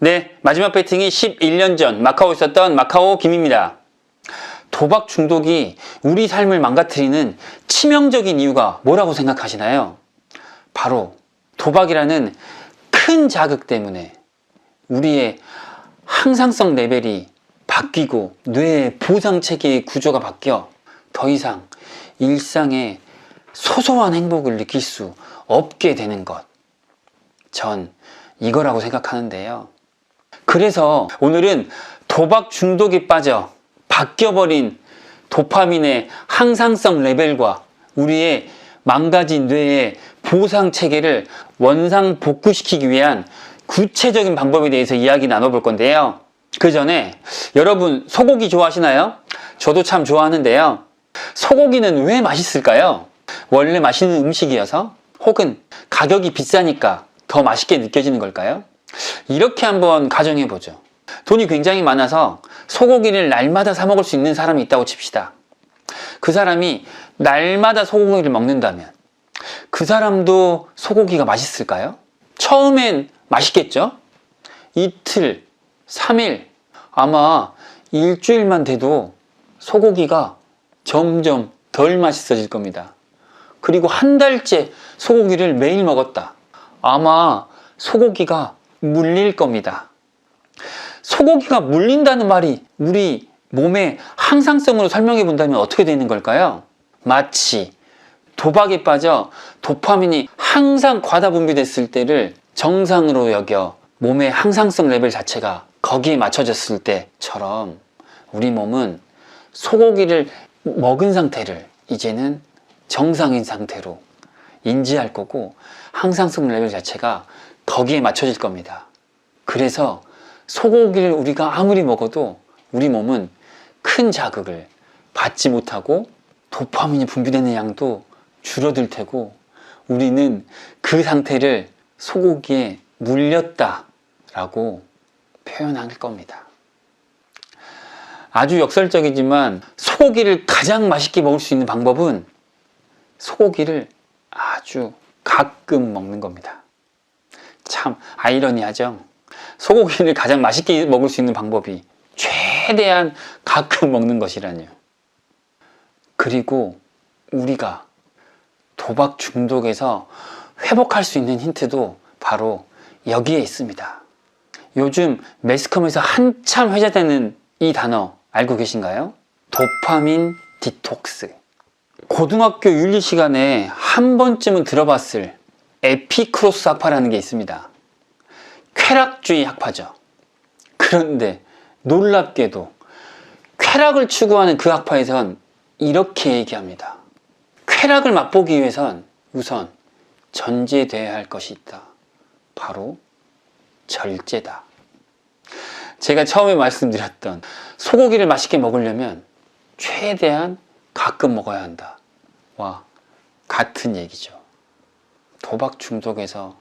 네, 마지막 배팅이 11년 전 마카오에 있었던 마카오 김입니다. 도박 중독이 우리 삶을 망가뜨리는 치명적인 이유가 뭐라고 생각하시나요? 바로 도박이라는 큰 자극 때문에 우리의 항상성 레벨이 바뀌고 뇌의 보상체계의 구조가 바뀌어 더 이상 일상의 소소한 행복을 느낄 수 없게 되는 것. 전 이거라고 생각하는데요. 그래서 오늘은 도박 중독에 빠져 바뀌어버린 도파민의 항상성 레벨과 우리의 망가진 뇌의 보상 체계를 원상 복구시키기 위한 구체적인 방법에 대해서 이야기 나눠볼 건데요. 그 전에 여러분 소고기 좋아하시나요? 저도 참 좋아하는데요. 소고기는 왜 맛있을까요? 원래 맛있는 음식이어서? 혹은 가격이 비싸니까 더 맛있게 느껴지는 걸까요? 이렇게 한번 가정해 보죠. 돈이 굉장히 많아서 소고기를 날마다 사 먹을 수 있는 사람이 있다고 칩시다. 그 사람이 날마다 소고기를 먹는다면 그 사람도 소고기가 맛있을까요? 처음엔 맛있겠죠? 이틀, 3일, 아마 일주일만 돼도 소고기가 점점 덜 맛있어질 겁니다. 그리고 한 달째 소고기를 매일 먹었다. 아마 소고기가 물릴 겁니다. 소고기가 물린다는 말이 우리 몸의 항상성으로 설명해 본다면 어떻게 되는 걸까요? 마치 도박에 빠져 도파민이 항상 과다 분비됐을 때를 정상으로 여겨 몸의 항상성 레벨 자체가 거기에 맞춰졌을 때처럼 우리 몸은 소고기를 먹은 상태를 이제는 정상인 상태로 인지할 거고 항상성 레벨 자체가 거기에 맞춰질 겁니다. 그래서 소고기를 우리가 아무리 먹어도 우리 몸은 큰 자극을 받지 못하고 도파민이 분비되는 양도 줄어들 테고 우리는 그 상태를 소고기에 물렸다라고 표현할 겁니다. 아주 역설적이지만 소고기를 가장 맛있게 먹을 수 있는 방법은 소고기를 아주 가끔 먹는 겁니다. 참 아이러니하죠? 소고기를 가장 맛있게 먹을 수 있는 방법이 최대한 가끔 먹는 것이라뇨. 그리고 우리가 도박 중독에서 회복할 수 있는 힌트도 바로 여기에 있습니다. 요즘 매스컴에서 한참 회자되는 이 단어 알고 계신가요? 도파민 디톡스. 고등학교 윤리 시간에 한 번쯤은 들어봤을 에피크로스 학파라는 게 있습니다. 쾌락주의 학파죠. 그런데 놀랍게도 쾌락을 추구하는 그 학파에선 이렇게 얘기합니다. 쾌락을 맛보기 위해선 우선 전제되어야 할 것이 있다. 바로 절제다. 제가 처음에 말씀드렸던 소고기를 맛있게 먹으려면 최대한 가끔 먹어야 한다. 와 같은 얘기죠. 도박 중독에서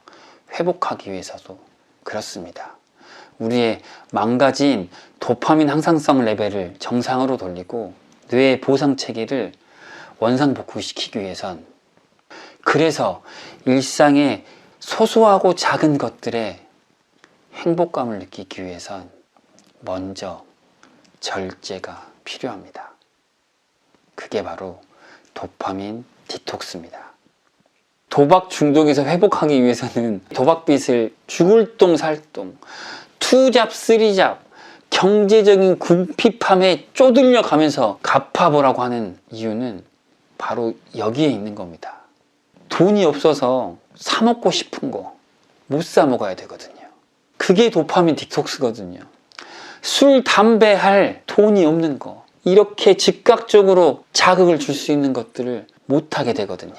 회복하기 위해서도 그렇습니다. 우리의 망가진 도파민 항상성 레벨을 정상으로 돌리고 뇌의 보상 체계를 원상 복구시키기 위해선 그래서 일상의 소소하고 작은 것들에 행복감을 느끼기 위해선 먼저 절제가 필요합니다. 그게 바로 도파민 디톡스입니다. 도박 중독에서 회복하기 위해서는 도박빚을 죽을 똥 살 똥, 투잡 쓰리잡, 경제적인 궁핍함에 쪼들려 가면서 갚아보라고 하는 이유는 바로 여기에 있는 겁니다. 돈이 없어서 사 먹고 싶은 거 못 사 먹어야 되거든요. 그게 도파민 디톡스거든요. 술, 담배 할 돈이 없는 거, 이렇게 즉각적으로 자극을 줄 수 있는 것들을 못 하게 되거든요.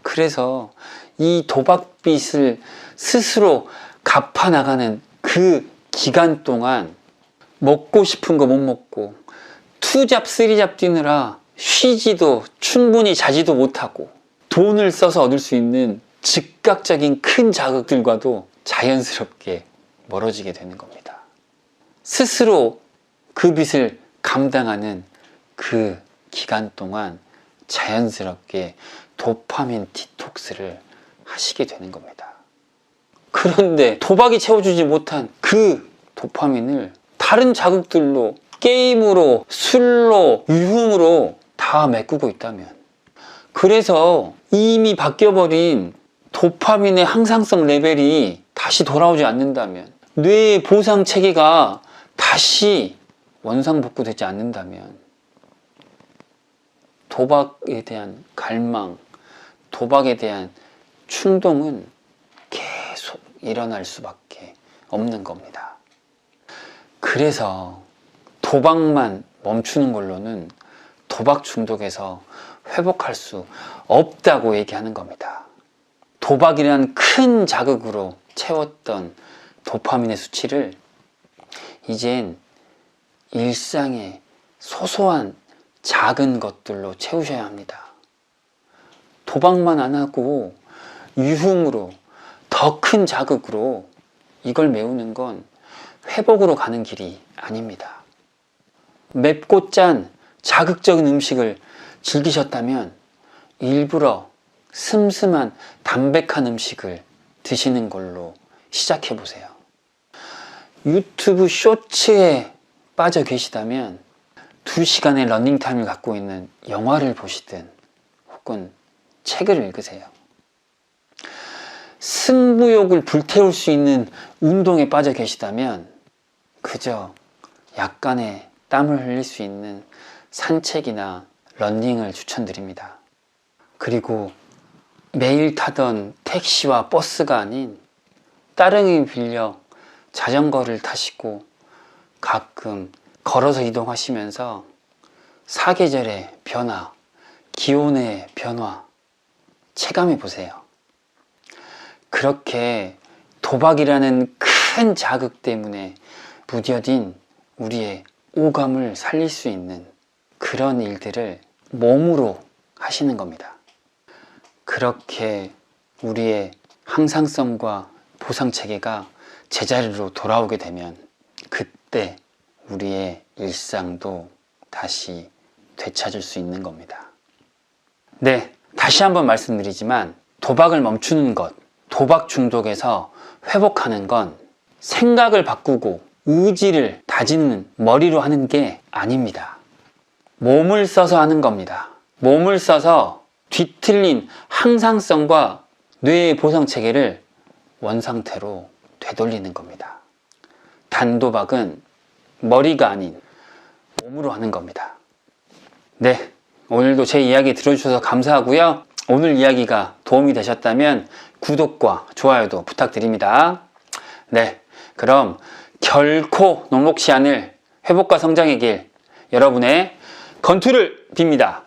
그래서 이 도박빚을 스스로 갚아나가는 그 기간 동안 먹고 싶은 거 못 먹고 투잡 쓰리잡 뛰느라 쉬지도 충분히 자지도 못하고 돈을 써서 얻을 수 있는 즉각적인 큰 자극들과도 자연스럽게 멀어지게 되는 겁니다. 스스로 그 빚을 감당하는 그 기간 동안 자연스럽게 도파민 디톡스를 하시게 되는 겁니다. 그런데 도박이 채워주지 못한 그 도파민을 다른 자극들로, 게임으로, 술로, 유흥으로 다 메꾸고 있다면, 그래서 이미 바뀌어버린 도파민의 항상성 레벨이 다시 돌아오지 않는다면, 뇌의 보상 체계가 다시 원상복구되지 않는다면, 도박에 대한 갈망, 도박에 대한 충동은 계속 일어날 수밖에 없는 겁니다. 그래서 도박만 멈추는 걸로는 도박 중독에서 회복할 수 없다고 얘기하는 겁니다. 도박이라는 큰 자극으로 채웠던 도파민의 수치를 이젠 일상의 소소한 작은 것들로 채우셔야 합니다. 도박만 안 하고 유흥으로, 더 큰 자극으로 이걸 메우는 건 회복으로 가는 길이 아닙니다. 맵고 짠 자극적인 음식을 즐기셨다면 일부러 슴슴한 담백한 음식을 드시는 걸로 시작해 보세요. 유튜브 쇼츠에 빠져 계시다면 2시간의 러닝타임을 갖고 있는 영화를 보시든 혹은 책을 읽으세요. 승부욕을 불태울 수 있는 운동에 빠져 계시다면 그저 약간의 땀을 흘릴 수 있는 산책이나 러닝을 추천드립니다. 그리고 매일 타던 택시와 버스가 아닌 따릉이 빌려 자전거를 타시고 가끔 걸어서 이동하시면서 사계절의 변화, 기온의 변화 체감해 보세요. 그렇게 도박이라는 큰 자극 때문에 무뎌진 우리의 오감을 살릴 수 있는 그런 일들을 몸으로 하시는 겁니다. 그렇게 우리의 항상성과 보상체계가 제자리로 돌아오게 되면 그때 우리의 일상도 다시 되찾을 수 있는 겁니다. 네, 다시 한번 말씀드리지만 도박을 멈추는 것, 도박 중독에서 회복하는 건 생각을 바꾸고 의지를 다지는 머리로 하는 게 아닙니다. 몸을 써서 하는 겁니다. 몸을 써서 뒤틀린 항상성과 뇌의 보상체계를 원상태로 되돌리는 겁니다. 단도박은 머리가 아닌 몸으로 하는 겁니다. 네, 오늘도 제 이야기 들어주셔서 감사하고요. 오늘 이야기가 도움이 되셨다면 구독과 좋아요도 부탁드립니다. 네, 그럼 결코 녹록지 않을 회복과 성장의 길, 여러분의 건투를 빕니다.